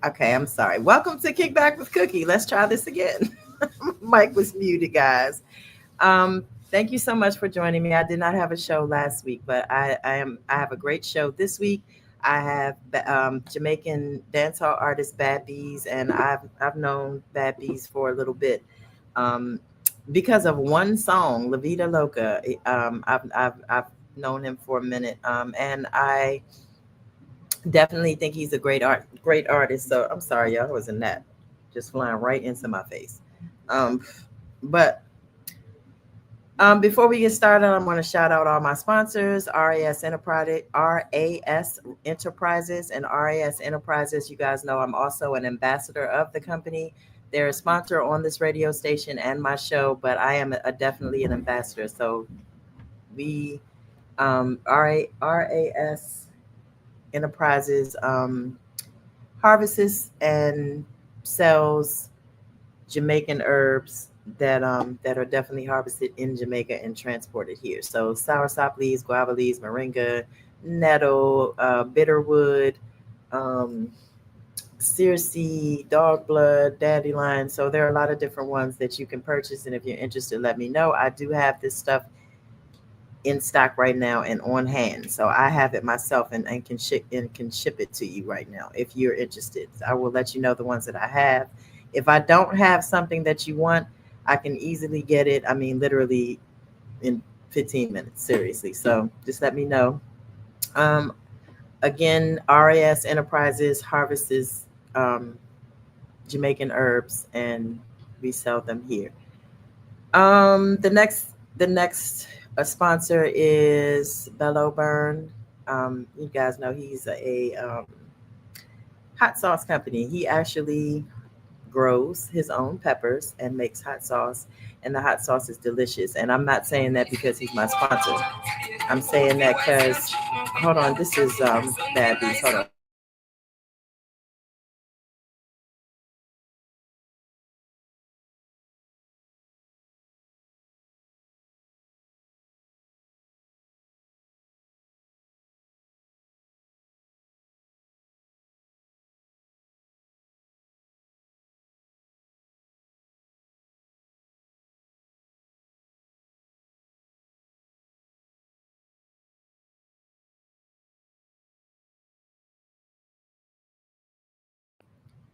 Okay, I'm sorry. Welcome to Kickback with Cookie. Let's try this again. Mike was muted, guys. Thank you so much for joining me. I did not have a show last week, but I have a great show this week. I have Jamaican dancehall artist Bad Beez, and I've known Bad Beez for a little bit. Um, because of one song, La Vida Loca. I've known him for a minute, and I definitely think he's a great artist. So I'm sorry, y'all, I was in that just flying right into my face. Um, but Before we get started, I want to shout out all my sponsors: RAS Enterprises, and RAS Enterprises. You guys know I'm also an ambassador of the company. They're a sponsor on this radio station and my show, but I am definitely an ambassador. So we RAS Enterprises harvests and sells Jamaican herbs that are definitely harvested in Jamaica and transported here. So soursop leaves, guava leaves, moringa, nettle, bitterwood, um, searcy, dog blood, dandelion. So there are a lot of different ones that you can purchase. And if you're interested, let me know. I do have this stuff in stock right now and on hand. So I have it myself and can ship it to you right now if you're interested. I will let you know the ones that I have. If I don't have something that you want, I can easily get it. I mean, literally in 15 minutes, seriously. So just let me know. Um, Again, RAS Enterprises harvests um, Jamaican herbs and we sell them here. The next sponsor is Bello Burn. You guys know he's a hot sauce company. He actually grows his own peppers and makes hot sauce, and the hot sauce is delicious. And I'm not saying that because he's my sponsor. I'm saying that because, hold on, this is Bad Beats. Hold on.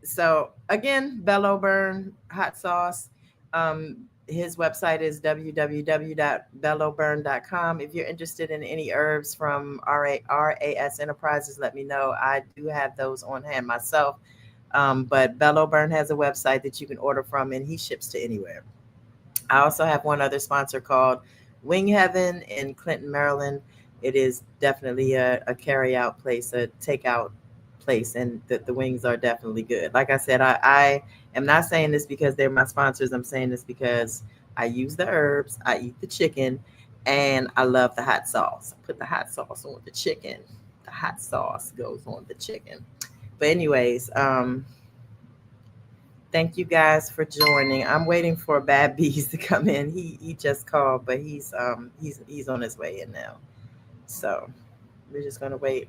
So again, Bello Burn hot sauce. His website is www.belloburn.com. If you're interested in any herbs from RAS Enterprises, let me know. I do have those on hand myself. But Bello Burn has a website that you can order from, and he ships to anywhere. I also have one other sponsor called Wing Heaven in Clinton, Maryland. It is definitely a carry out place, a takeout place, and the wings are definitely good. Like I said, I am not saying this because they're my sponsors. I'm saying this because I use the herbs, I eat the chicken, and I love the hot sauce. I put the hot sauce on the chicken. The hot sauce goes on the chicken. But anyways, thank you guys for joining. I'm waiting for Bad Bees to come in. He just called, but he's on his way in now. So we're just gonna wait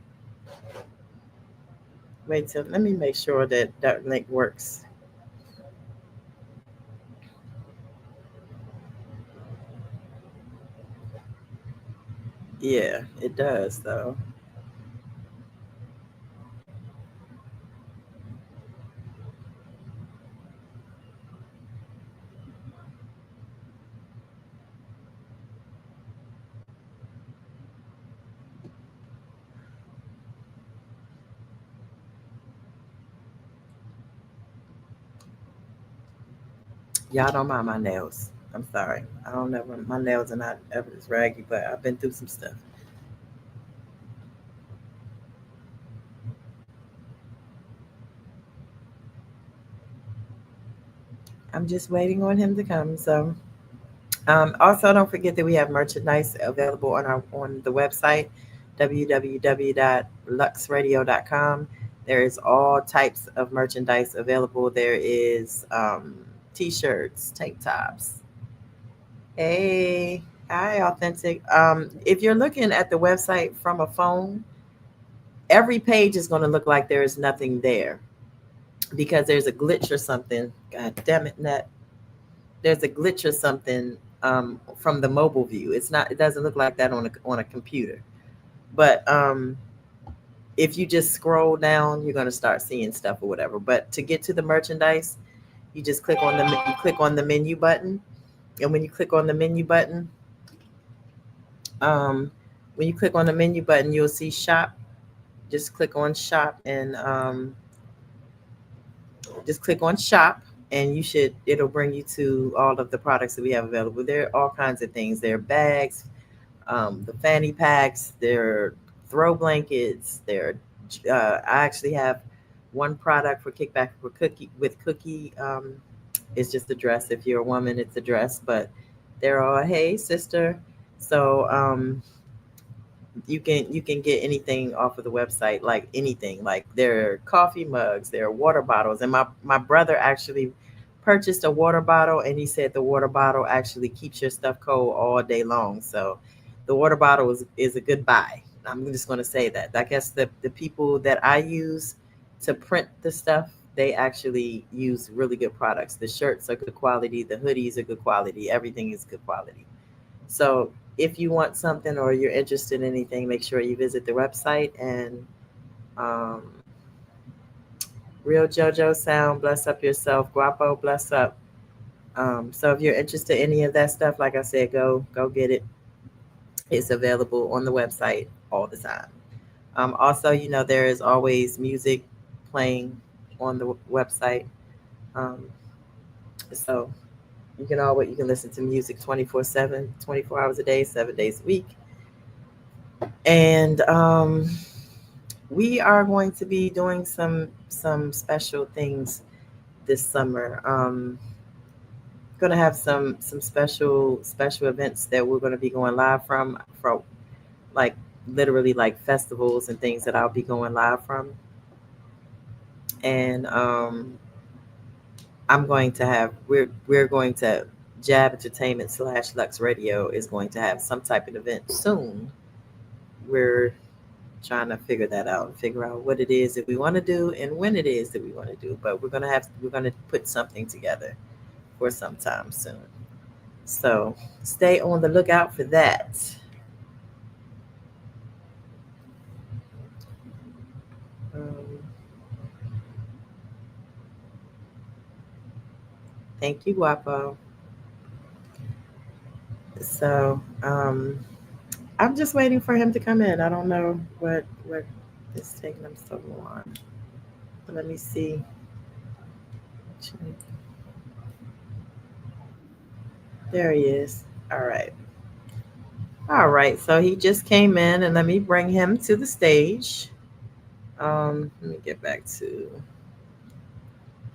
till let me make sure that that link works. Yeah, it does though. Y'all don't mind my nails. I'm sorry. I don't know. My nails are not ever this raggy, but I've been through some stuff. I'm just waiting on him to come. So also, don't forget that we have merchandise available on the website www.luxradio.com. There is all types of merchandise available. There is t-shirts, tank tops. Hey, hi, authentic. If you're looking at the website from a phone, every page is going to look like there is nothing there. because there's a glitch or something. God damn it, net. There's a glitch or something from the mobile view. It's not. It doesn't look like that on a computer. But if you just scroll down, you're gonna start seeing stuff or whatever. But to get to the merchandise, you just click on the menu button, and um, when you click on the menu button, you'll see shop. Just click on shop and just click on shop, and it'll bring you to all of the products that we have available. There are all kinds of things. There are bags, the fanny packs, there are throw blankets. I actually have one product for kickback for cookie with cookie. It's just a dress. If you're a woman, it's a dress, but they're all, hey sister. So you can get anything off of the website, like anything. Like there are coffee mugs, there are water bottles, and my brother actually purchased a water bottle, and he said the water bottle actually keeps your stuff cold all day long. So the water bottle is a good buy. I'm just going to say that. I guess the people that I use to print the stuff, they actually use really good products. The shirts are good quality, the hoodies are good quality, everything is good quality. So if you want something or you're interested in anything, make sure you visit the website. And um, Real JoJo Sound, bless up yourself. Guapo, bless up. So if you're interested in any of that stuff, like I said, go get it. It's available on the website all the time. Also, there is always music playing on the website. Um, so you can listen to music 24/7, 24 hours a day, 7 days a week. And we are going to be doing some special things this summer. Going to have some special events that we're going to be going live from like literally like festivals and things that I'll be going live from. And we're going to J.A.B Entertainment / Lux Radio is going to have some type of event soon. We're trying to figure out what it is that we want to do and when it is that we want to do. But we're gonna put something together for some time soon. So stay on the lookout for that. Um, Thank you, Guapo. So I'm just waiting for him to come in. I don't know what is taking him so long. Let me see. There he is. All right. All right. So he just came in, and let me bring him to the stage. Let me get back to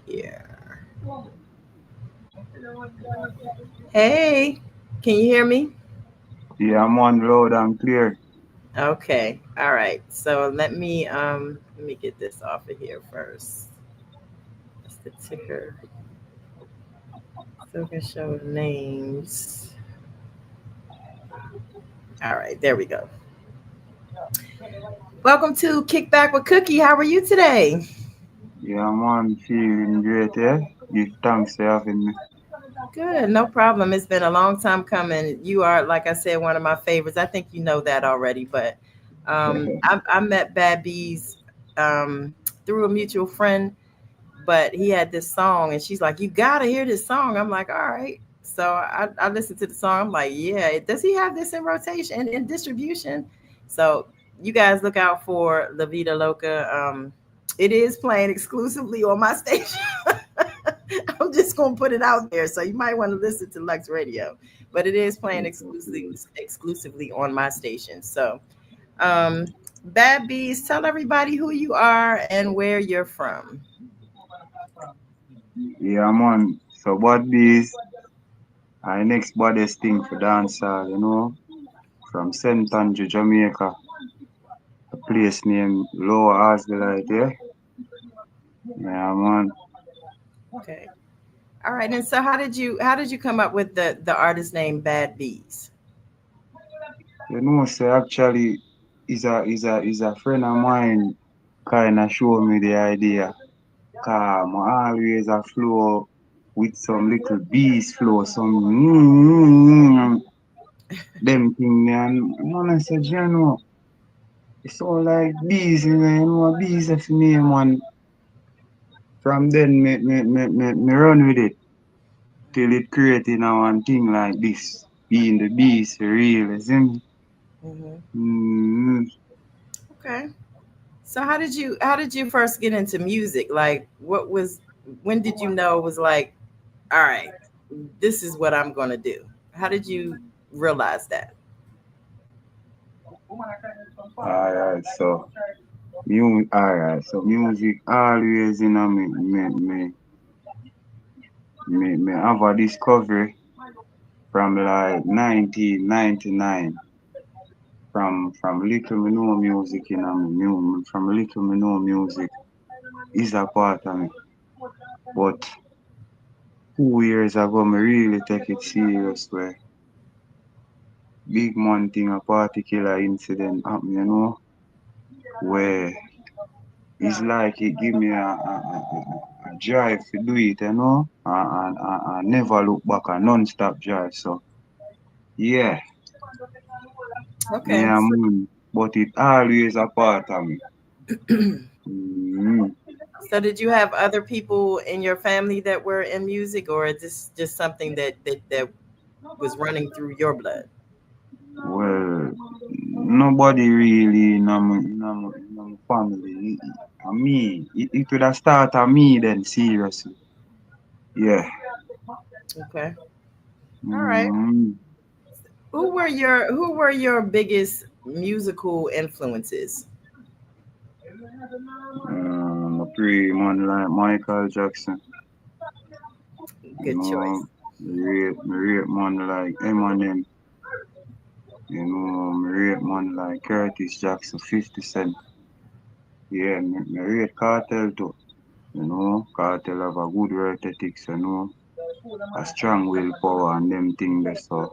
here. Hey, can you hear me? Yeah, I'm on loud and clear. Okay. All right. So let me get this off of here first. That's the ticker. So we can show names. All right, there we go. Welcome to Kickback with Cookie. How are you today? Yeah, I'm on feeling great, yeah? Give thanks for having me. Good, no problem. It's been a long time coming. You are, like I said, one of my favorites. I think you know that already, but I met Bad Beez through a mutual friend, but he had this song, and she's like, "You gotta hear this song." I'm like, "All right." So I listened to the song. I'm like, "Yeah, does he have this in rotation in distribution?" So you guys look out for La Vida Loca. It is playing exclusively on my station. I'm just gonna put it out there, so you might want to listen to Lux Radio, but it is playing exclusively on my station. So, um, Bad Bees, tell everybody who you are and where you're from. Yeah, I'm on. So, what is our next baddest thing for dancehall, you know? From St. Andrew, Jamaica, a place named Lower Asdelight, yeah? Yeah, man. Okay. All right. And so how did you come up with the artist name Bad Bees? You know, say actually, is a friend of mine kind of showed me the idea. calm. I always a flow with some little bees flow, some them thing there. And man, I said, you know, it's all like bees, you know, bees if you name one. From then, me run with it till it created now one thing like this. Being the bees for real, you see me? Hmm. Mm, Okay. So how did you first get into music? Like what was when did you know it was like, all right, this is what I'm gonna do? How did you realize that? alright, so music always in a me have a discovery from like 1999. From little me know music in a from little me know music is a part of me. But 2 years ago me really take it serious where big man thing a particular incident happen, you know, where it's like it give me a drive to do it, you know, and never look back, a non-stop drive. So yeah, Okay. yeah, man, but it always a part of me. Mm-hmm. So did you have other people in your family that were in music, or is this just something that was running through your blood? Well, nobody really in my family. Me, it would have started me then, seriously. Yeah. Okay. All right. Mm, Who were your biggest musical influences? a pretty man like Michael Jackson. You Good know, choice. me rate man like Eminem. You know, me rate man like Curtis Jackson, 50 Cent. Yeah, me rate Cartel too. You know, Cartel have a good work ethics, you know, a strong willpower and them things there. So,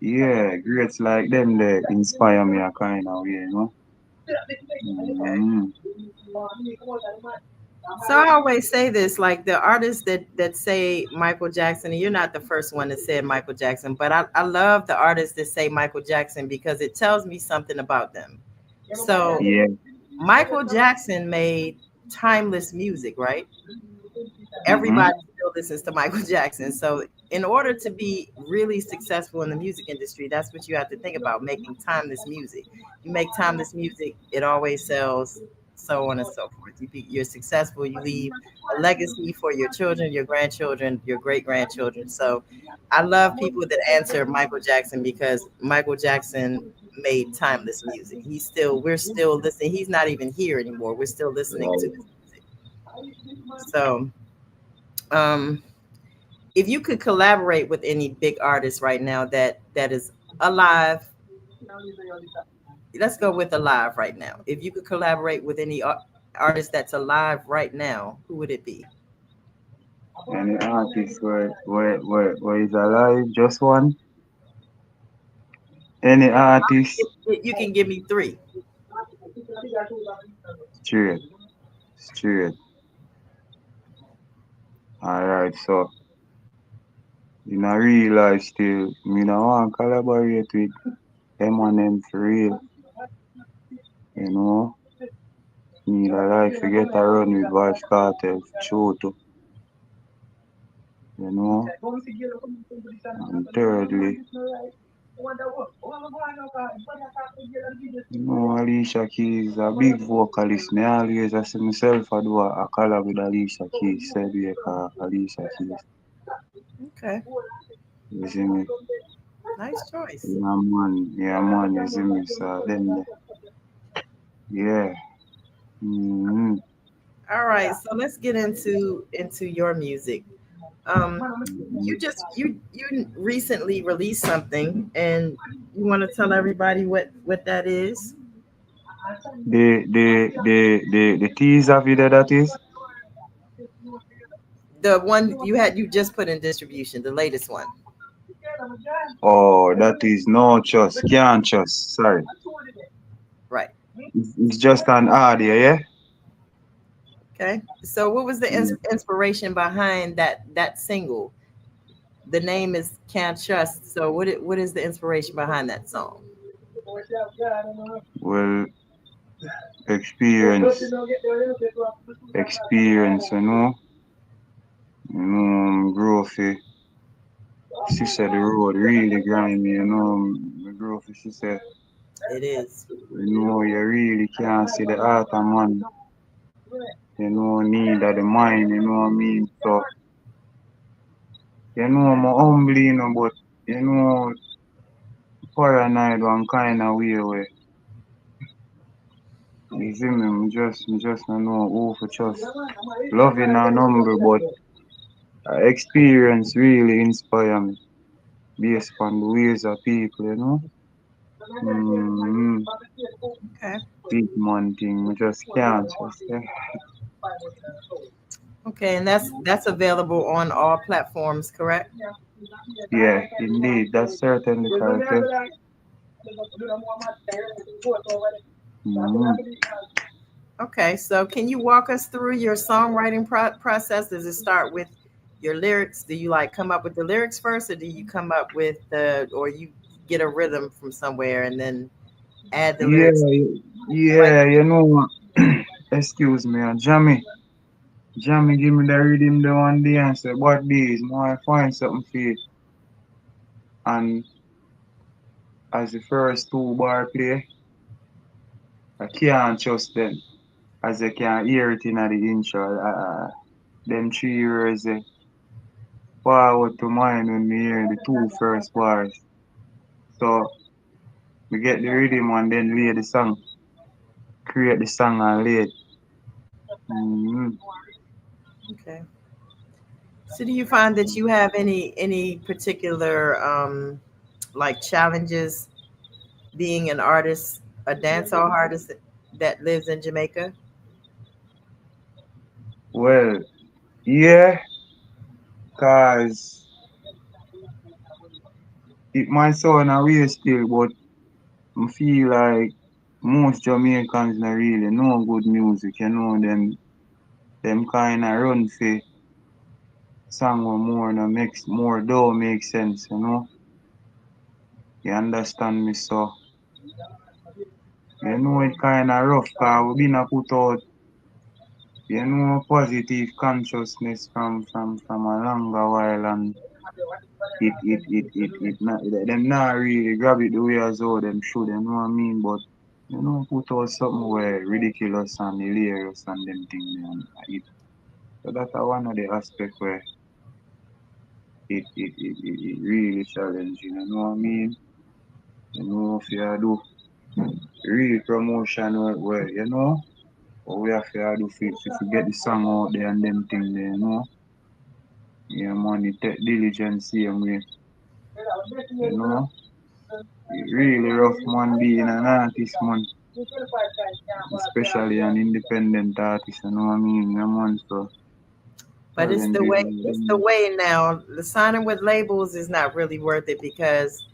yeah, greats like them they inspire me a kind of way, you know. Okay. Mm-hmm. So I always say this, like the artists that say Michael Jackson, and you're not the first one that said Michael Jackson, but I love the artists that say Michael Jackson because it tells me something about them. So Yeah. Michael Jackson made timeless music, right? Mm-hmm. Everybody still listens to Michael Jackson. So in order to be really successful in the music industry, that's what you have to think about, making timeless music. You make timeless music, it always sells, so on and so forth. You're successful, you leave a legacy for your children, your grandchildren, your great grandchildren. So I love people that answer Michael Jackson because Michael Jackson made timeless music. We're still listening. He's not even here anymore. We're still listening to his music. So um if you could collaborate with any big artist right now that is alive, let's go with alive right now. If you could collaborate with any artist that's alive right now, who would it be? Any artist where is alive, just one. Any artist, You can give me three. straight, straight. Alright, so in a real life still, me no want collaborate with Eminem for real, you know. Me the life to get a run with Vibes Cartel, true too, you know. And thirdly, you know, Alicia Keys, a big vocalist. Me always I see myself I do a collab with Alicia Keys, said we Alicia Keys. Okay, You see me? nice choice. Yeah man, you see me? So then, yeah. Mm-hmm. All right, so let's get into your music. um you recently released something, and you want to tell everybody what that is? The teaser video that is, The one you just put in distribution, the latest one. oh, that is no trust, can't trust, sorry. Right. It's just an audio, yeah? Okay. So what was the Yeah. inspiration behind that single? The name is Can't Trust. So what is the inspiration behind that song? Well, experience, experience, growth. She said the road really grimy, growth. She said, It is. you really can't see the art of man, need of the mind, you know what I mean? So, I'm humble, but, you know, paranoid one kind of way where, you see me, me just don't know who for trust. Loving a number, but experience really inspire me based on the ways of people. Mm-hmm. Okay. Big man thing, we just can't trust. Yeah, Okay, and that's available on all platforms, correct? yeah, indeed, that's certainly correct. Yeah. Mm-hmm. Okay, so can you walk us through your songwriting process? Does it start with your lyrics? Do you like come up with the lyrics first, or do you come up with or you get a rhythm from somewhere and then add the Yeah, lyrics? Right. yeah, excuse me, Jammy. Jammy, give me the rhythm the one day and say, what days, more I find something for you. And as the first two bar play, I can't trust them. As I can hear it in the intro, them 3 years forward to mine when me hear the two first bars. So we get the rhythm and then lay the song, create the song and lay it. Mm-hmm. Okay. So do you find that you have any particular like challenges being an artist, a dancehall artist that lives in Jamaica? Well, yeah, cause it might sound a way still, but I feel like most Jamaicans not really know good music, them kinda run for song or more no makes more don't make sense. You understand me so it kinda rough cause we been a put out, positive consciousness from a longer while and it not them not really grab it the way as how them should, you know what I mean? But put out something where ridiculous and hilarious and them thing and so that's one of the aspects where it really challenging, you know what I mean? If you do real promotion where what we have to do to get the song out there and them thing there. Yeah man, it take diligence same way, you know. It really rough man being an artist man, especially an independent artist, you know what I mean? Yeah man, so But challenges. it's the way now. The signing with labels is not really worth it because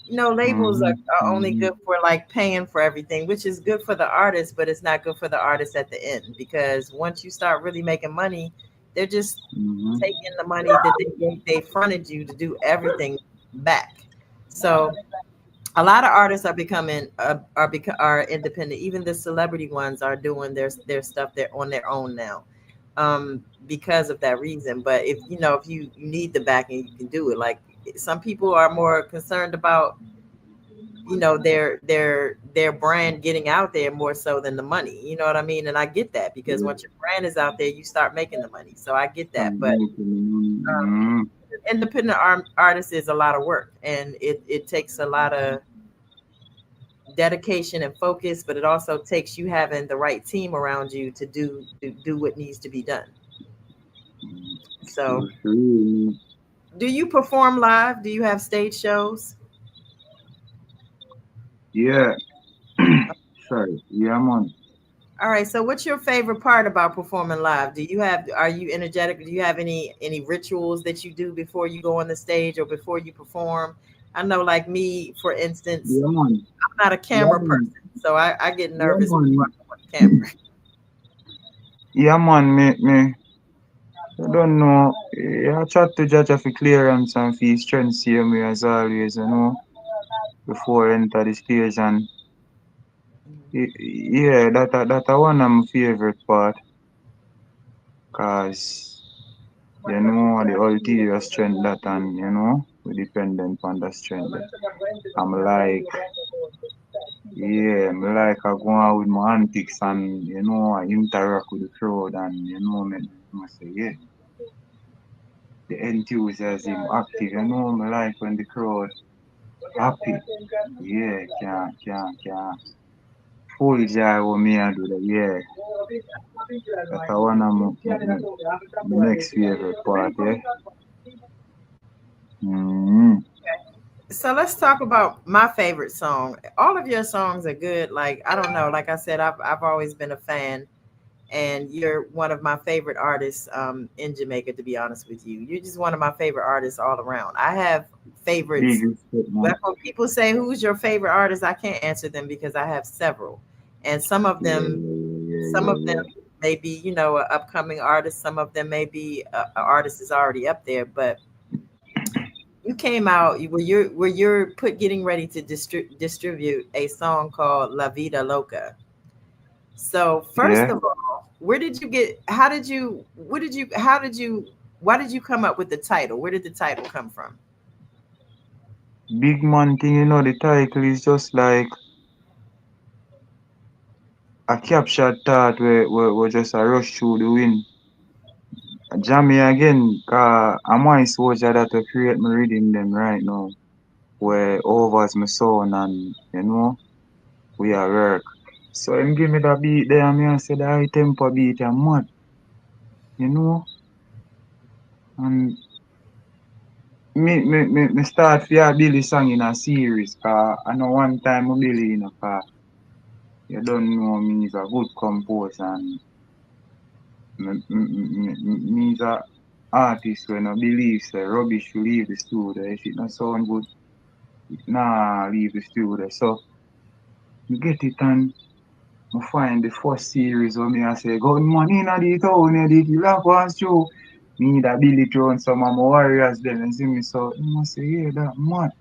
labels Mm-hmm, are only mm-hmm, good for like paying for everything, which is good for the artist, but it's not good for the artist at the end because once you start really making money, they're just mm-hmm, taking the money that they fronted you to do everything back. So a lot of artists are becoming are independent. Even the celebrity ones are doing their stuff. They're on their own now, because of that reason. But if you need the backing, you can do it. Like some people are more concerned about their brand getting out there more so than the money. You know what I mean? And I get that because yeah, once your brand is out there, you start making the money. So I get I'm that. But making, um, independent artist is a lot of work, and it takes a lot of dedication and focus, but it also takes you having the right team around you to do what needs to be done. So, really, do you perform live? Do you have stage shows? yeah, sorry, yeah man. All right. So, what's your favorite part about performing live? Are you energetic? Do you have any rituals that you do before you go on the stage or before you perform? I know, like me, for instance, Yeah man, I'm not a yeah camera man, person, so I get yeah nervous before man. I go on the camera. Yeah, man, I don't know. I chat to Jaja for clearance and for strength same way as always, before I enter the stage. And yeah, that one of my favorite part, cause the ulterior strength that and we dependent on the strength. I'm like, yeah, I'm like I go out with my antics and I interact with the crowd and me say, yeah, the enthusiasm active, me like when the crowd happy. Yeah, can full joy what me I do that, yeah. That's one of my next favorite part, yeah. Mm-hmm. So let's talk about my favorite song. All of your songs are good. Like I don't know. Like I said, I've always been a fan, and you're one of my favorite artists in Jamaica. To be honest with you, you're just one of my favorite artists all around. I have Big favorites. respect, man. But when people say who's your favorite artist, I can't answer them because I have several, and Yeah, yeah, some yeah, of them yeah, may be an upcoming artist. Some of them may be a artist is already up there, but you came out where you're put getting ready to distribute a song called La Vida Loca. So yeah. first of all, where did you get how did you what did you how did you why did you come up with the title? Where did the title come from? Big man thing, the title is just like a captured thought where just a rush through the wind. Jammy again, I'm my soldier that to create my reading them right now. Where overs my son and we are work. So him give me that beat there and me I said the high tempo beat and mad, you know. And me start for a Billy song in a series, I know one time I Billy you don't know me is a good composer and me is a artist when I believe say rubbish to leave the studio. If it not sound good, nah leave the studio. So you get it and I find the first series where me I say gun money in the town, the killer pass through. Me that Billy thrown some of my warriors then and see me so you must say yeah that mad.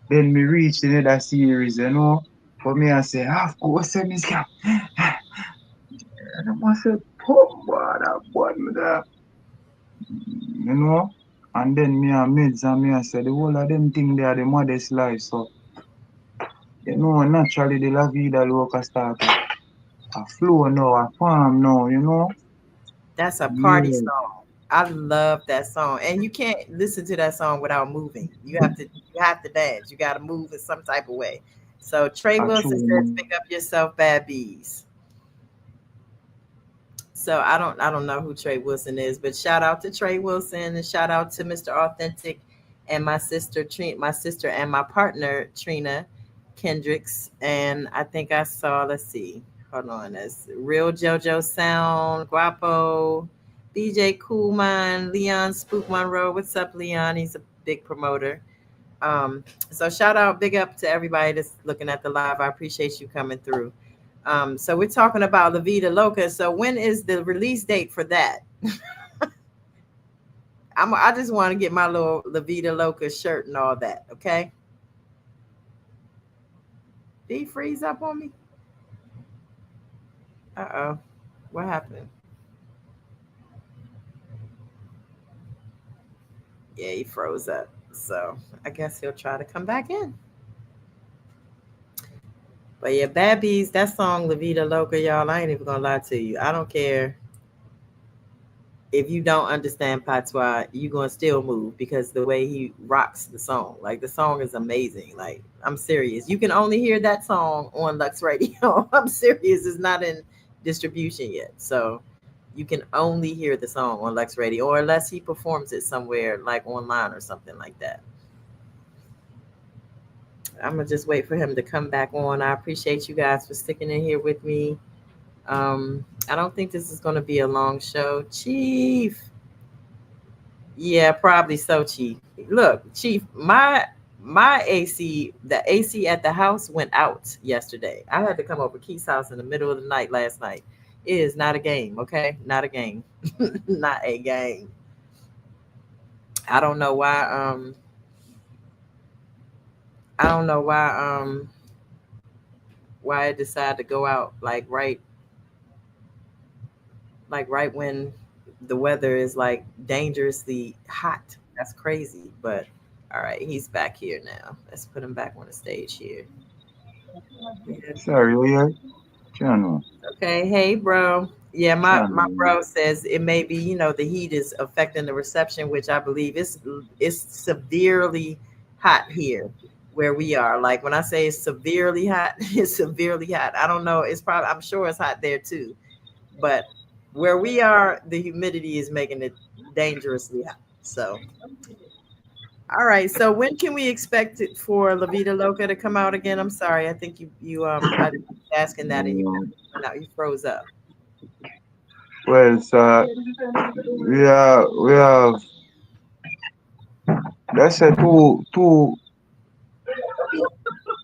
Then me reach the other series. But me I say of course say me scam. And I must say, pop that boy me there. you know. And then me and mates and me I said the whole of them thing they are the modest life. So, naturally the La Vida Loca start a flow now, a farm now. That's a party Yeah, song. I love that song. And you can't listen to that song without moving. You have to dance. You gotta move in some type of way. So Trey a Wilson true says, man. pick up yourself, bad bees. So I don't know who Trey Wilson is, but shout out to Trey Wilson and shout out to Mr. Authentic and my sister and my partner Trina Kendricks. And I think I saw, let's see, hold on, that's Real JoJo Sound, Guapo, BJ Coolman, Leon Spook Monroe. What's up, Leon? He's a big promoter. So shout out, big up to everybody that's looking at the live. I appreciate you coming through. So we're talking about La Vida Loca. So when is the release date for that? I just want to get my little La Vida Loca shirt and all that. Okay. Did he freeze up on me? Uh-oh. What happened? Yeah, he froze up. So I guess he'll try to come back in. But yeah, Bad Bees, that song La Vida Loca, y'all, I ain't even gonna lie to you. I don't care if you don't understand patois, you gonna still move because the way he rocks the song, like the song is amazing. Like I'm serious. You can only hear that song on Lux Radio. I'm serious. It's not in distribution yet, so you can only hear the song on Lux Radio, or unless he performs it somewhere like online or something like that. I'm gonna just wait for him to come back on. I appreciate you guys for sticking in here with me. I don't think this is gonna be a long show, Chief. Yeah, probably so, Chief. Look, Chief, my the AC at the house went out yesterday. I had to come over Keith's house in the middle of the night last night. It is not a game, okay? Not a game. Not a game. I don't know why I don't know why I decided to go out like right when the weather is like dangerously hot. That's crazy. But all right, he's back here now. Let's put him back on the stage here. Yeah. Sorry, we are channel. Okay, hey bro. Yeah, my Channel. bro says it may be, the heat is affecting the reception, which I believe it's severely hot here where we are. Like when I say it's severely hot, it's severely hot. I don't know, it's probably I'm sure it's hot there too. But where we are, the humidity is making it dangerously hot. So all right. So when can we expect it for La Vida Loca to come out again? I'm sorry. I think I was asking that and you Um, went out, you froze up. well, sir, we have that's a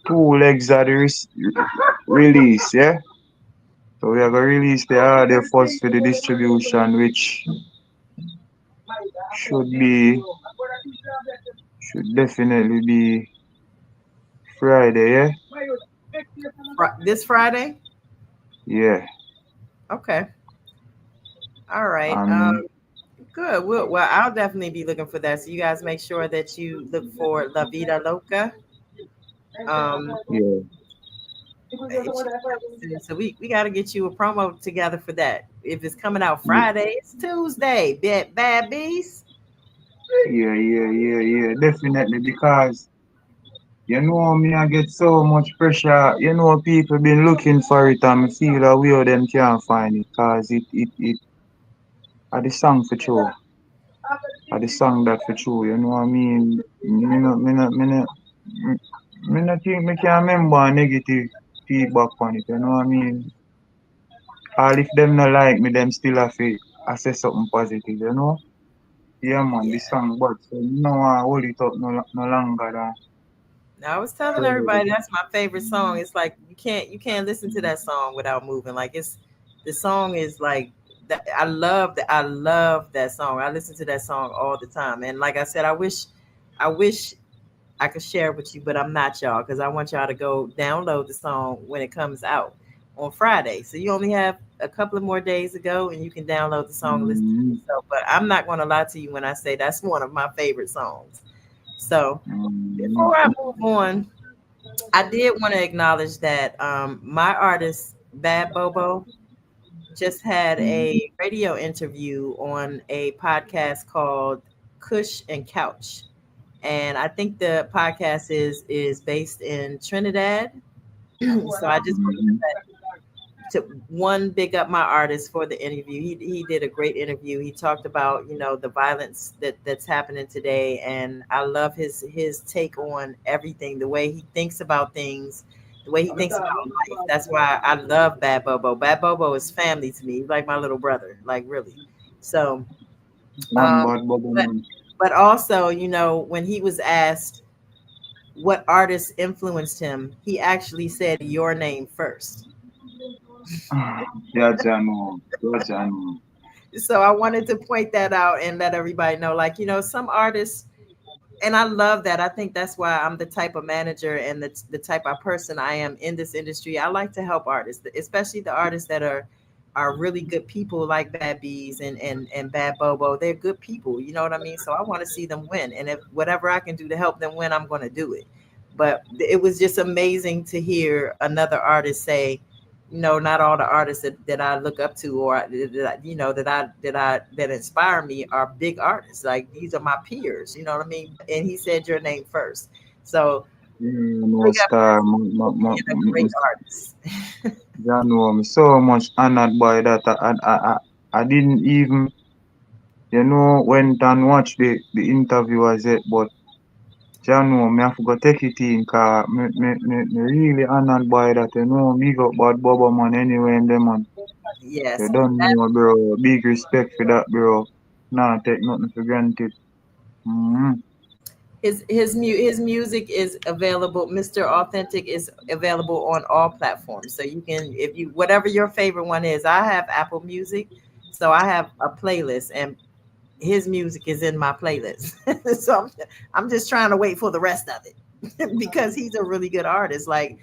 two legs of the release, yeah. So we are gonna release the audio first for the distribution, which should be should definitely be Friday, yeah. This Friday? Yeah. Okay. All right. Um. Good. Well, I'll definitely be looking for that. So you guys make sure that you look for La Vida Loca. Um, Yeah. it should be coming soon. So we got to get you a promo together for that. If it's coming out Yeah. Friday, it's Tuesday. Bad Bees. Yeah. Definitely because you know me, I get so much pressure. You know, people been looking for it, and I feel a way them can't find it, cause it are the song for true. Are the song that for true. You know what I mean? Me not think me can remember a negative feedback on it. You know what I mean? All if them not like me, them still have to assess something positive. You know? Yeah, man, Yeah. the song, but so, you know, I hold it up no longer than. I was telling everybody that's my favorite song. It's like you can't listen to that song without moving. Like it's the song is like that. I love that song. I listen to that song all the time. And like I said, I wish I could share it with you, but I'm not y'all because I want y'all to go download the song when it comes out on Friday. So you only have a couple of more days to go, and you can download the song and listen to it Mm, yourself. But I'm not going to lie to you when I say that's one of my favorite songs. So before I mm, move on, I did want to acknowledge that my artist Bad Bobo just had mm, a radio interview on a podcast called Cush and Couch, and I think the podcast is based in Trinidad. So I just wanted mm, to one big up my artist for the interview. He did a great interview. He talked about the violence that's happening today, and I love his take on everything. The way he thinks about things, the way he thinks about life. That's why I love Bad Bobo. Bad Bobo is family to me. He's like my little brother, like really. So, one um, bad bubble but man. but also when he was asked what artists influenced him, he actually said your name first. Yeah, Jano. Yeah, Jano. So I wanted to point that out and let everybody know, like, some artists, and I love that. I think that's why I'm the type of manager and the type of person I am in this industry. I like to help artists, especially the artists that are really good people like Bad Bees and Bad Bobo. They're good people, you know what I mean? So I want to see them win. And if whatever I can do to help them win, I'm going to do it. But it was just amazing to hear another artist say, not all the artists that I look up to or that inspire me are big artists. Like these are my peers, you know what I mean? And he said your name first. So Yeah, no big up star. him for being a great artist. Jano, I'm so much honored by that. I didn't even, went and watch the interview as it, but Jano, me have to go take it in, cause me really honored by that, me got bad bubble man anyway in them man. You Yes. don't know, bro. Big respect for that, bro. Nah, take nothing for granted. Mm-hmm. His music is available. Mr. Authentic is available on all platforms. So you can, if you, whatever your favorite one is. I have Apple Music, so I have a playlist, and his music is in my playlist. So I'm just trying to wait for the rest of it because he's a really good artist. Like,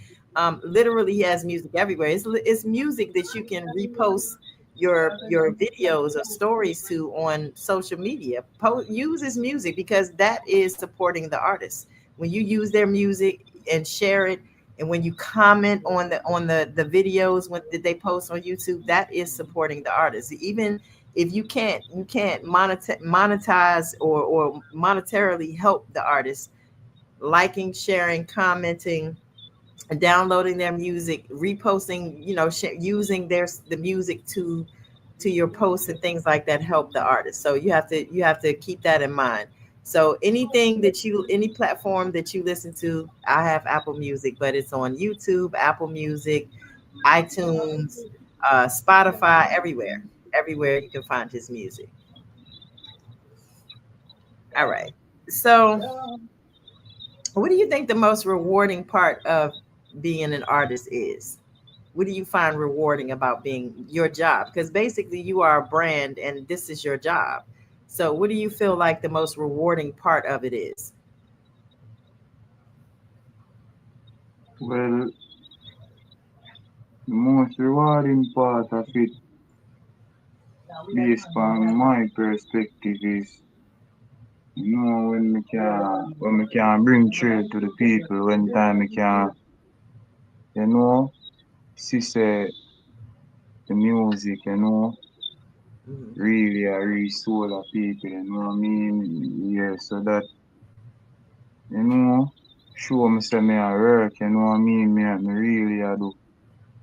literally, he has music everywhere. It's music that you can repost your videos or stories to on social media. Use his music because that is supporting the artist. When you use their music and share it, and when you comment on the videos when that they post on YouTube, that is supporting the artist. Even if you can't monetize or monetarily help the artist, liking, sharing, commenting, downloading their music, reposting, using the music to your posts and things like that help the artist. So you have to keep that in mind. So any platform that you listen to, I have Apple Music, but it's on YouTube, Apple Music, iTunes, Spotify, everywhere you can find his music. All right. So, what do you think the most rewarding part of being an artist is? What do you find rewarding about being your job? Because basically, you are a brand and this is your job. So, what do you feel like the most rewarding part of it is? Well, the most rewarding part of it, based on my perspective, is when we can bring cheer to the people, when time we can, you know, see say the music, Mhm. really a reach soul of people, you know what I mean? Yeah, so that, you know, show me say me a work, you know what I mean? Me really a do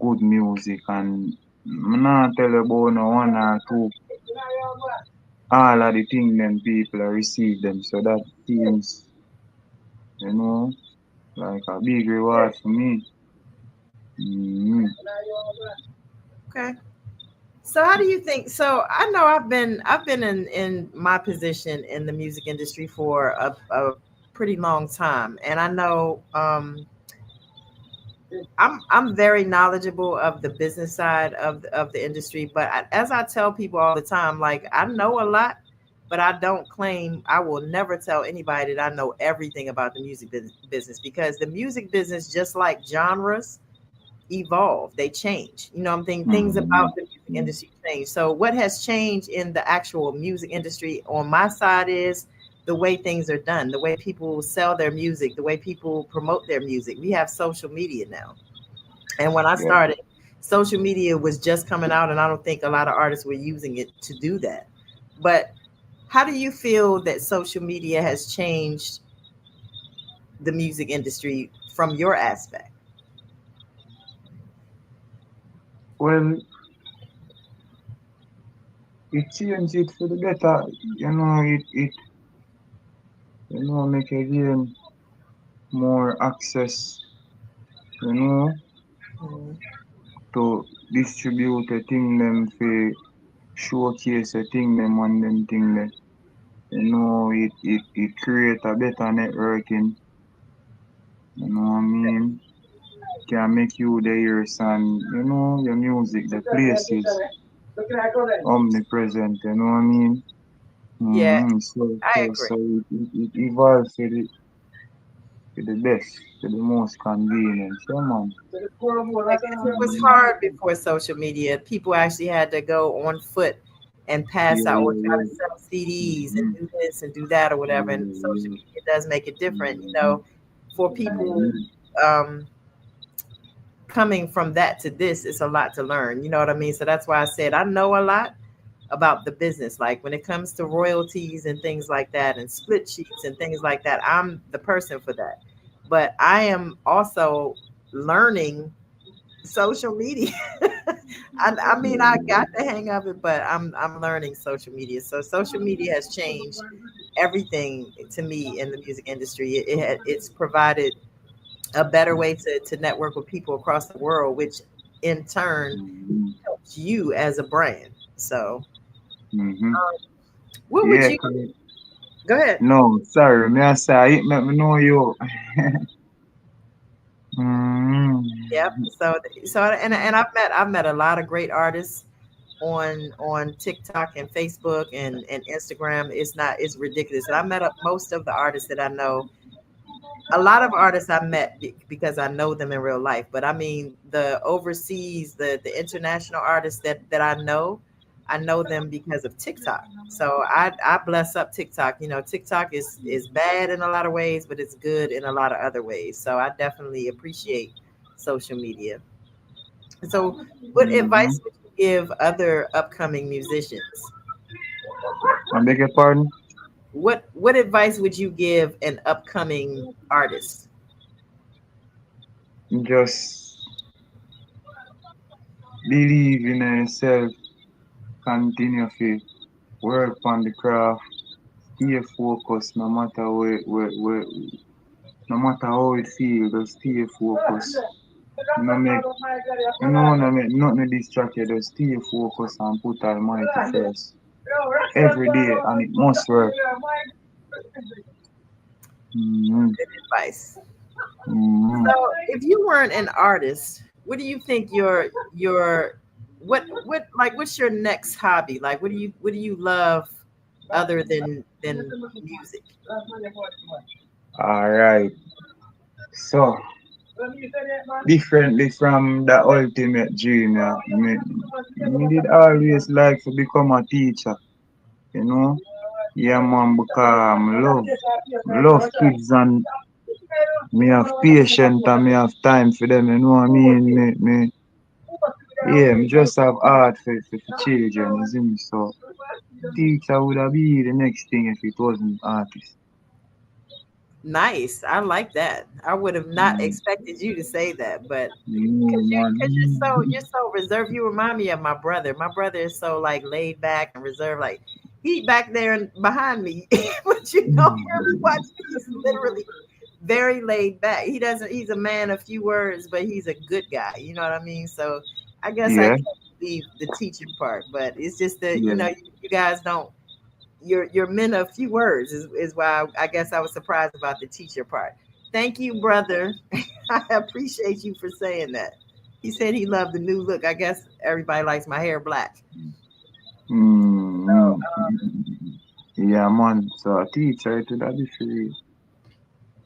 good music, and I not tell you about no one or two, all of the thing them people receive them, so that seems, you know, like a big reward for me. Mm-hmm. Okay. So how do you think? So I know I've been in my position in the music industry for a pretty long time, and I know I'm very knowledgeable of the business side of the industry, but as I tell people all the time, like I know a lot, but I don't claim. I will never tell anybody that I know everything about the music business because the music business, just like genres, evolve, they change. I'm thinking things Mm-hmm. about the music industry change. So what has changed in the actual music industry on my side is the way things are done, the way people sell their music, the way people promote their music. We have social media now. And when I Yeah. started, social media was just coming out, and I don't think a lot of artists were using it to do that. But how do you feel that social media has changed the music industry from your aspect? Well, it changed it for the better, make again more access, you know, Mhm. to distribute a thing them for showcase a thing them and them thing them. It create a better networking, you know what I mean? Can make you the ears and your music, the places omnipresent, you know what I mean? Yeah, So, I so, agree. so it evolves to the best, to the most convenient. Yeah, man. Yeah, 'cause it was Mm, hard before social media. People actually had to go on foot and pass yeah, out or yeah, try to yeah. sell CDs and Mm-hmm. do this and do that or whatever. And social Yeah, media does make it different, yeah. for people Mm-hmm. um, coming from that to this, it's a lot to learn. You know what I mean? So that's why I said I know a lot about the business. Like when it comes to royalties and things like that and split sheets and things like that, I'm the person for that. But I am also learning social media. I mean, I got the hang of it, but I'm learning social media. So social media has changed everything to me in the music industry. It's provided a better way to network with people across the world, which in turn Mm-hmm. helps you as a brand. So, Mm-hmm. what would Yeah, you? correct. Go ahead. No, sorry, me I say it make me know you. Mm. Yep. So and I've met a lot of great artists on TikTok and Facebook and Instagram. It's ridiculous. And I met up most of the artists that I know. A lot of artists I met because I know them in real life. But I mean the overseas, the international artists that I know them because of TikTok. So I bless up TikTok. You know, TikTok is bad in a lot of ways, but it's good in a lot of other ways. So I definitely appreciate social media. So what Mm-hmm. advice would you give other upcoming musicians? I beg your pardon? What advice would you give an upcoming artist? Just believe in yourself, continue to work on the craft, stay focused no matter no matter how it feels, just stay focused. No make, no make nothing distract you, just stay focused and put Almighty first. Every day, and it must work. Mm-hmm. Good advice. Mm-hmm. So if you weren't an artist, what do you think your what's your next hobby? Like what do you love other than music? Alright, so differently from the ultimate dream, yeah, me did always like to become a teacher, you know. Yeah, man, because love kids and me have patience and me have time for them, you know what I mean? Yeah, me just have heart for children, you see me? So, teacher would have be the next thing if it wasn't artist. Nice. I like that. I would have not Mm, expected you to say that, but no, because man. you're so reserved. You remind me of my brother. My brother is so like laid back and reserved. Like he back there and behind me, but you don't really watch me. He's literally very laid back. He doesn't. He's a man of few words, but he's a good guy. You know what I mean? So I guess I Yeah, can't leave the teaching part, but it's just that yeah. you guys don't. You're men of few words is why I guess I was surprised about the teacher part. Thank you, brother. I appreciate you for saying that. He said he loved the new look. I guess everybody likes my hair black. Mm, yeah, man. So, a teacher to that be free.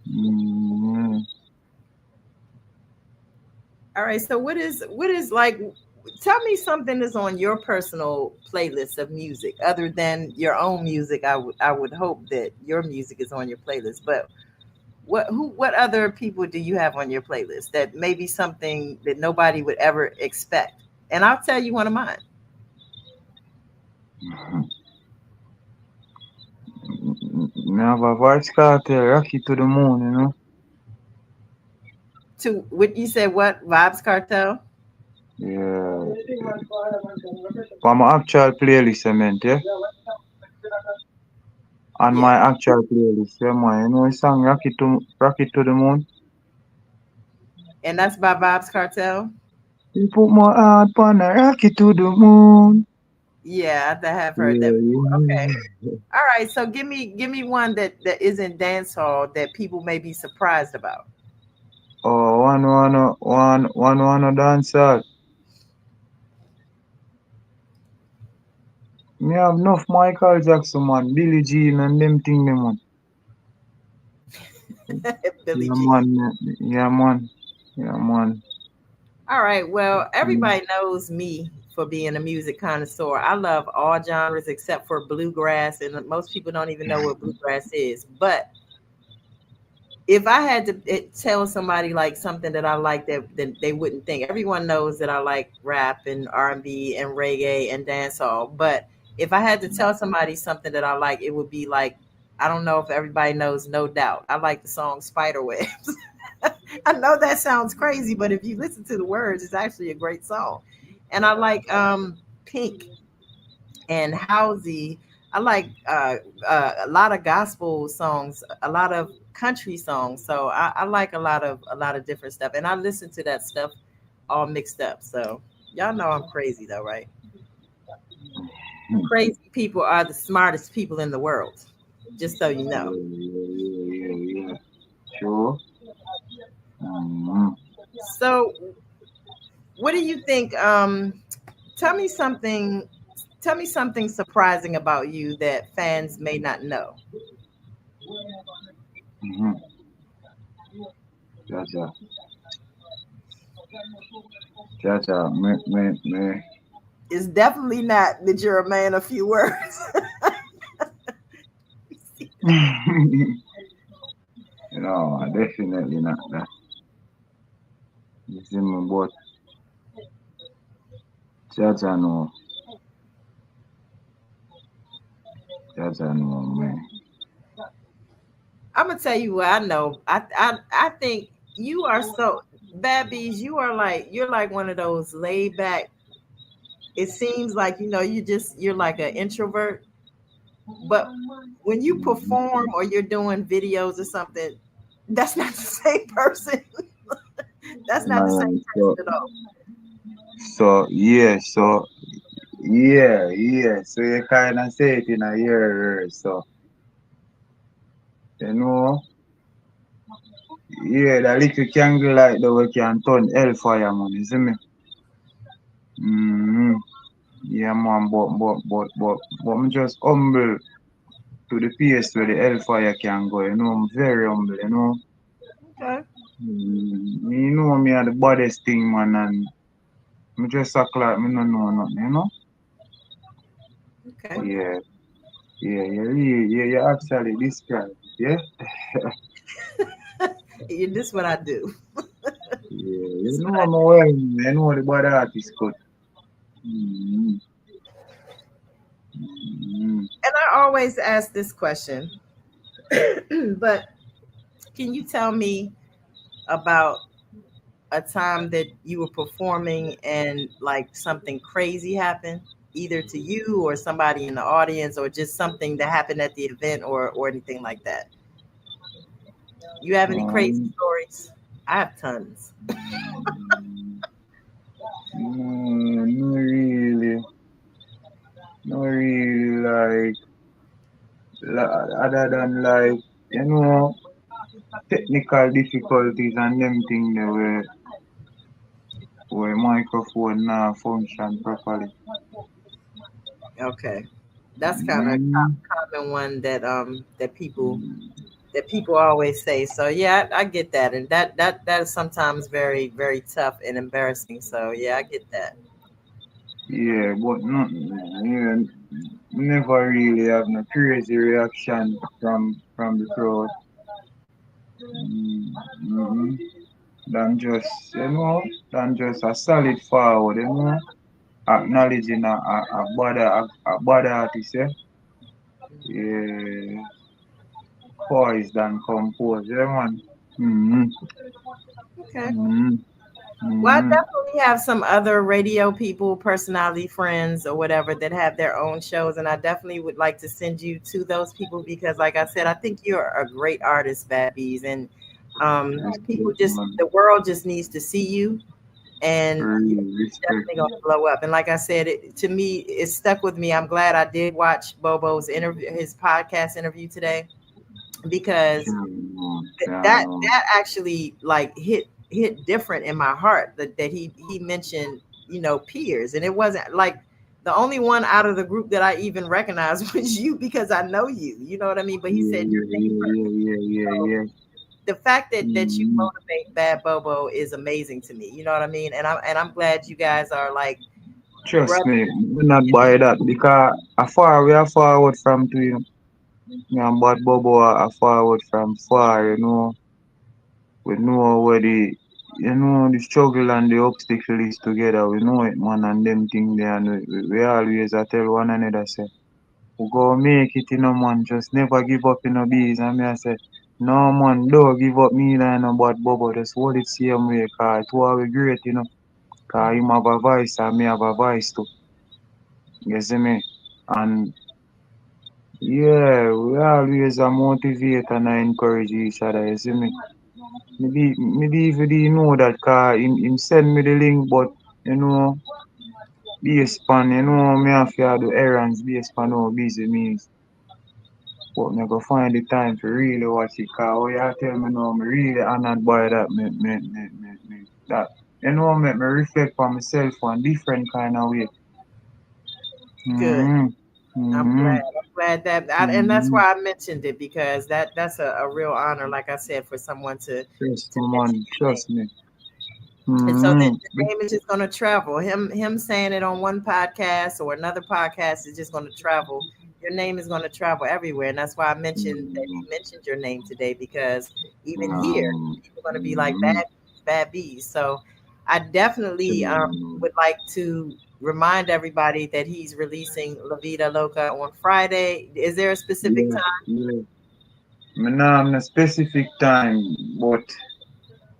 Mm, All right. So what is like? Tell me something that's on your personal playlist of music, other than your own music. I would hope that your music is on your playlist, but what other people do you have on your playlist that may be something that nobody would ever expect? And I'll tell you one of mine. me have a voice cartel, rocky to the moon, you know. To what you said, what Vibes Cartel? Yeah. For my actual playlist, I meant, yeah. On my Yeah, actual playlist, yeah, man. You know the song Rocket to the Moon? and that's by Vibes Cartel. You put my heart on a rocket to the moon. Yeah, I have heard that Yeah, before. Okay, yeah. all right. So give me one that isn't dance hall that people may be surprised about. Oh, one dancer. Me have enough Michael Jackson, man. Billie Jean and them thing, them, man. Billie Yeah, Jean. man. Yeah, man. Yeah, man. All right. Well, Mm. everybody knows me for being a music connoisseur. I love all genres except for bluegrass, and most people don't even know what bluegrass is. But if I had to tell somebody like something that I like that they wouldn't think. Everyone knows that I like rap and R&B and reggae and dancehall. But if I had to tell somebody something that I like, it would be like, I don't know if everybody knows No Doubt. I like the song Spiderwebs. I know that sounds crazy, but if you listen to the words, it's actually a great song. And I like Pink and Halsey. I like a lot of gospel songs, a lot of country songs. So I like a lot of different stuff, and I listen to that stuff all mixed up. So y'all know I'm crazy though, right? Crazy people are the smartest people in the world. Just so you know. Yeah. Sure. Mm-hmm. So, what do you think? Tell me something. Tell me something surprising about you that fans may not know. Mm-hmm. Jaja. Jaja. Me. It's definitely not that you're a man of few words. No, definitely not that. You see me, but Jaja no. Jaja no, man. I'm gonna tell you what I know. I think you are so bad bees. You are like you're like one of those laid back. It seems like you're like an introvert, but when you Mm-hmm. perform or you're doing videos or something, that's not the same person. That's not the same Man, person at all. yeah. So you kind of say it in a year, so you know, yeah, that little candle light that we can turn hellfire, man. You see me? Mm-hmm. Yeah, man, but I'm just humble to the place where the hellfire can go. You know, I'm very humble. You know, Okay. you know me are the baddest thing, man, and me just act like me no know nothing. You know? Okay. Yeah, you actually described it. Yeah. This is what I do. Yeah, This you is what know I I'm do. well, you know the bad artist cut. Mm-hmm. Mm-hmm. And I always ask this question, but can you tell me about a time that you were performing and like something crazy happened, either to you or somebody in the audience, or just something that happened at the event, or anything like that? You have any crazy Um, stories? I have tons. no really, no really other than like you know technical difficulties and them thing there where microphone now function properly. Okay, that's kind of Mm-hmm. common one that people always say. So yeah, I get that, and that is sometimes very very tough and embarrassing. So yeah, I get that. Yeah, but not yeah, never really have no crazy reaction from the crowd. Mm-hmm. Than just you know, than just a solid forward, you know, acknowledging a bad artist, yeah. Yeah, poised and composed, yeah, man. Mm-hmm. Okay. Mm-hmm. Well, I Mm-hmm. definitely have some other radio people, personality friends, or whatever that have their own shows, and I definitely would like to send you to those people because, like I said, I think you're a great artist, Bad Bees, and people Respect, just man. the world just needs to see you, and you're Real respect. definitely gonna blow up. And like I said, to me, it stuck with me. I'm glad I did watch Bobo's interview, his podcast interview today, because Sure, man. Yeah, man. that actually like hit different in my heart that he mentioned peers, and it wasn't like the only one out of the group that I even recognized was you because I know you know what I mean, but he said so Yeah. the fact that you Mm-hmm. motivate Bad Bobo is amazing to me, you know what I mean, and I'm glad you guys are like Trust brother. me, we not buy that because we are forward from to you. Me and Bad Bobo are forward from far, you know. We know where the struggle and the obstacle is together. We know it, man, and them thing there. And we always tell one another, say, we go make it, you know, man. Just never give up, you know, bees. And me, I say, no, man, don't give up me, like, no, Bad Bobo. Just hold it same way, because it was great, you know. Because him have a voice and me have a voice too. You see me? And yeah, we always motivate and encourage each other, you see me? Maybe even didn't know that car him send me the link, but you know, based on, you know, me have to do errands based on how busy me is. but me go find the time to really watch it. Cause what you tell me now, me really honored by that. That you know make me reflect on myself on different kind of way. Good. Mm-hmm. I'm Mm-hmm. glad. I'm glad and that's Mm-hmm. why I mentioned it because that's a real honor, like I said, for someone Trust to me, mention man. your Trust name. me. And so Mm-hmm. the name is just going to travel. Him saying it on one podcast or another podcast is just going to travel. Your name is going to travel everywhere, and that's why I mentioned that Mm-hmm. you mentioned your name today because even here, Um, people are going to be like mm-hmm. bad bees. So I definitely Mm-hmm. would like to remind everybody that he's releasing La Vida Loca on Friday. Is there a specific Yeah, time? yeah. Me nah have no specific time, but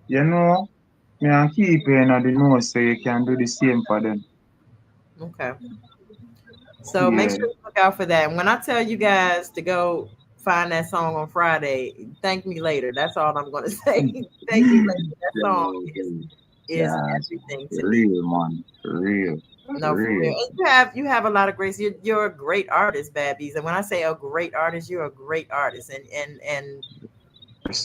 you know, me and keep you in the know so you can do the same for them. Okay. So make Yeah. sure you look out for that. And when I tell you guys to go find that song on Friday, thank me later. That's all I'm going to say. Thank me later. That song is Yeah, everything for to me. real, man. For real. For No, for real. real. And you have a lot of grace. You're a great artist, Babbies. And when I say a great artist, you're a great artist. And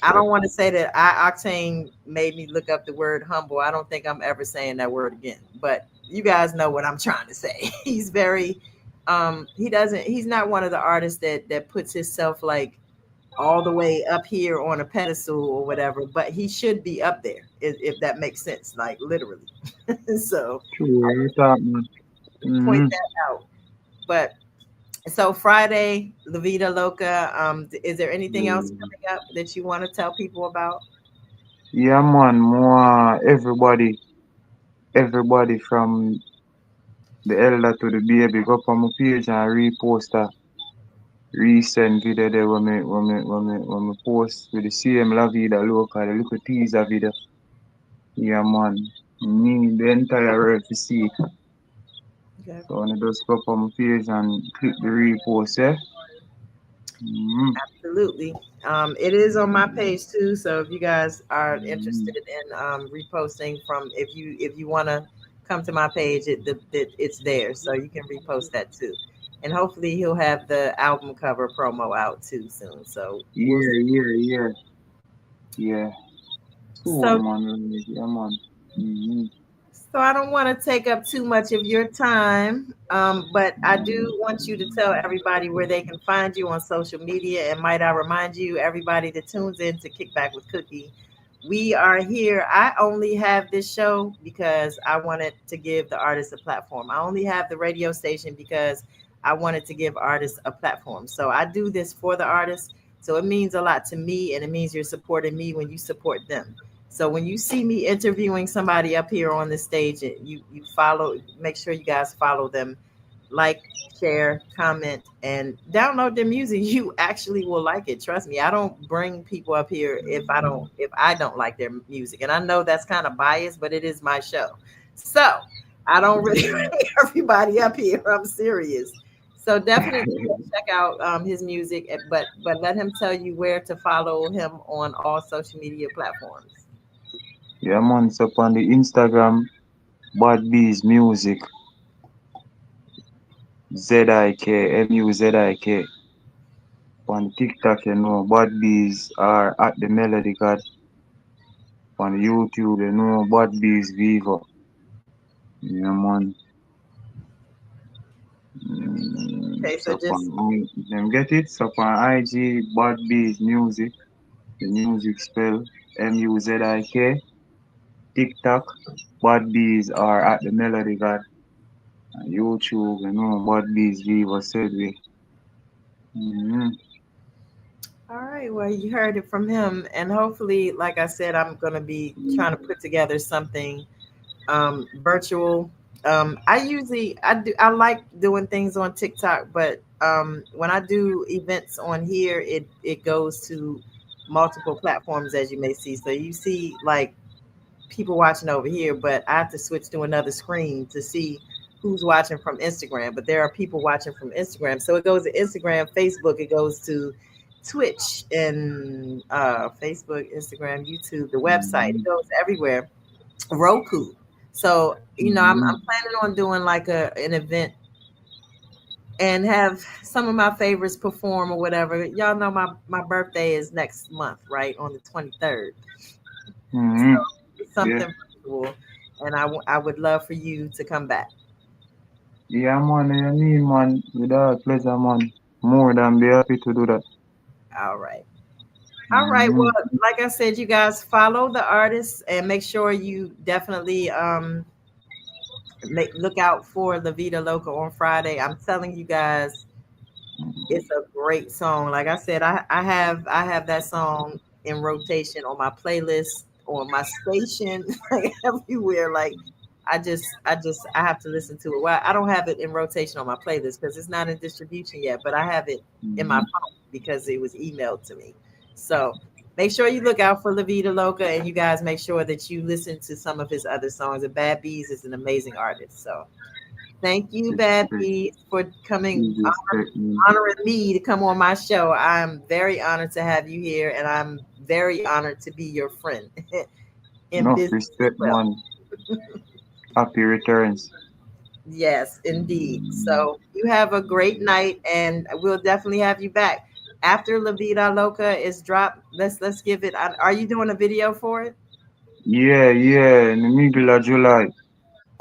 I Respect. don't want to say that I Octane made me look up the word humble. I don't think I'm ever saying that word again. But you guys know what I'm trying to say. He's very he's not one of the artists that puts himself like all the way up here on a pedestal or whatever, but he should be up there if that makes sense, like literally. So I True, you just talk, man. point Mm-hmm. that out. But so Friday, La Vida Loca. Is there anything else Yeah. coming up that you want to tell people about? Yeah, man. More everybody from the elder to the baby, go up on my page and repost a recent video there when me post with the same La Vida Loca, the little teaser video. Yeah, man. Me, the entire world to see it. Okay. So when I just go up on my page and click the repost, yeah? Mm-hmm. Absolutely. It is on my Mm-hmm. page too. So if you guys are Mm-hmm. interested in reposting from, if you want to come to my page, it's there, so you can repost that too. And hopefully he'll have the album cover promo out too soon. So we'll Yeah, see. yeah, yeah, yeah. Soon, So man. Yeah, man. Mm-hmm. So I don't want to take up too much of your time, but I do want you to tell everybody where they can find you on social media. And might I remind you, everybody that tunes in to Kickback with Cookie, we are here. I only have this show because I wanted to give the artists a platform. I only have the radio station because I wanted to give artists a platform. So I do this for the artists. So it means a lot to me, and it means you're supporting me when you support them. So when you see me interviewing somebody up here on the stage, you follow. Make sure you guys follow them, like, share, comment, and download their music. You actually will like it. Trust me. I don't bring people up here if I don't like their music, and I know that's kind of biased, but it is my show, so I don't really bring everybody up here. I'm serious. So definitely go check out his music, but let him tell you where to follow him on all social media platforms. Yeah, man. So on the Instagram, Bad Beez Music, ZIKMUZIK. On TikTok, you know, Bad Beez are at the Melody God. On YouTube, you know, Bad Beez Vivo. Yeah, man. Okay, So so just them get it? So on IG, Bad Beez Music, the music spell MUZIK. TikTok, Bad Beez are at the Melody God. And YouTube, you know, Bad Beez Vivo said we. Mm-hmm. all right. Well, you heard it from him, and hopefully, like I said, I'm gonna be trying to put together something virtual. I like doing things on TikTok, but when I do events on here, it goes to multiple platforms, as you may see. So you see like people watching over here, but I have to switch to another screen to see who's watching from Instagram. But there are people watching from Instagram, so it goes to Instagram, Facebook, it goes to Twitch and Facebook, Instagram, YouTube, the website. It Mm-hmm. goes everywhere. Roku. So I'm Mm-hmm. planning on doing like an event and have some of my favorites perform or whatever. Y'all know my birthday is next month, right? On the 23rd. So Mm-hmm. it's Yeah. something virtual. And I would love for you to come back. Yeah, man, you need, man. With all pleasure, man. More than be happy to do that. All right. All right. Well, Mm-hmm. like I said, you guys follow the artists and make sure you definitely look out for La Vida Loca on Friday. I'm telling you guys, it's a great song. Like I said, I have that song in rotation on my playlist, on my station, like everywhere. Like I have to listen to it. Well, I don't have it in rotation on my playlist because it's not in distribution yet, but I have it in my Mm-hmm. phone because it was emailed to me. So make sure you look out for La Vida Loca, and you guys make sure that you listen to some of his other songs. And Bad Bees is an amazing artist. So thank you, Bad Respect. Bees, for coming, Please respect me. honoring me to come on my show. I'm very honored to have you here, and I'm very honored to be your friend in Enough business as respect, well. man. Happy returns. Yes, indeed. Mm, So you have a great night, and we'll definitely have you back after La Vida Loca is dropped. Let's give it. Are you doing a video for it? yeah, yeah, in the middle of July.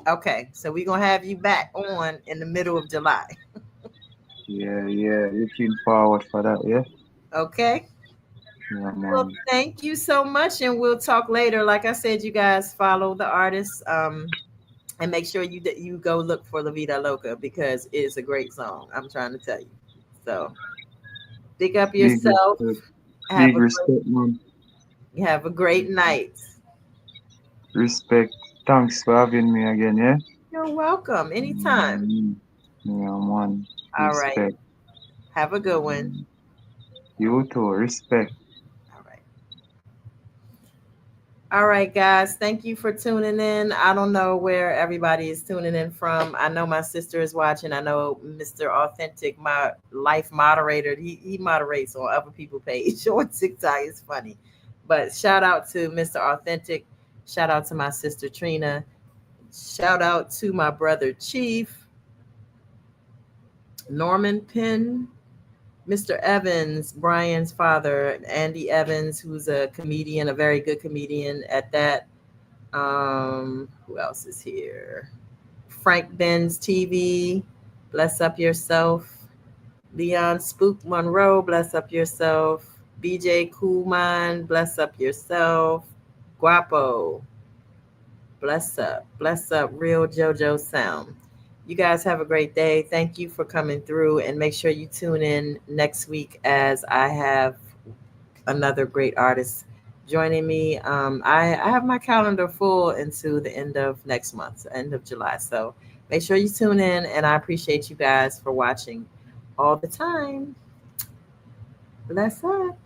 Okay, so we're gonna have you back on in the middle of July. Yeah, yeah, looking forward for that, yeah? Okay. Yeah, Well, man. thank you so much, and we'll talk later. Like I said, you guys follow the artists, and make sure you go look for La Vida Loca because it's a great song. I'm trying to tell you. So pick up Big yourself. respect. Have Big a great respect, man. night. Respect. Thanks for having me again, yeah? You're welcome. Anytime. Mm, yeah, man. All right. Respect. Have a good one. Mm, you too, respect. All right. All right, guys. Thank you for tuning in. I don't know where everybody is tuning in from. I know my sister is watching. I know Mr. Authentic, my life moderator. He moderates on other people's page on TikTok. It's funny. But shout out to Mr. Authentic. Shout out to my sister Trina. Shout out to my brother Chief, Norman Penn, Mr. Evans, Brian's father, Andy Evans, who's a comedian, a very good comedian at that. Who else is here? Frank Ben's TV, bless up yourself. Leon Spook Monroe, bless up yourself. BJ Coolman, bless up yourself. Guapo, bless up, real JoJo Sound. You guys have a great day. Thank you for coming through, and make sure you tune in next week as I have another great artist joining me. I have my calendar full into the end of next month, end of July. So make sure you tune in, and I appreciate you guys for watching all the time. Bless up.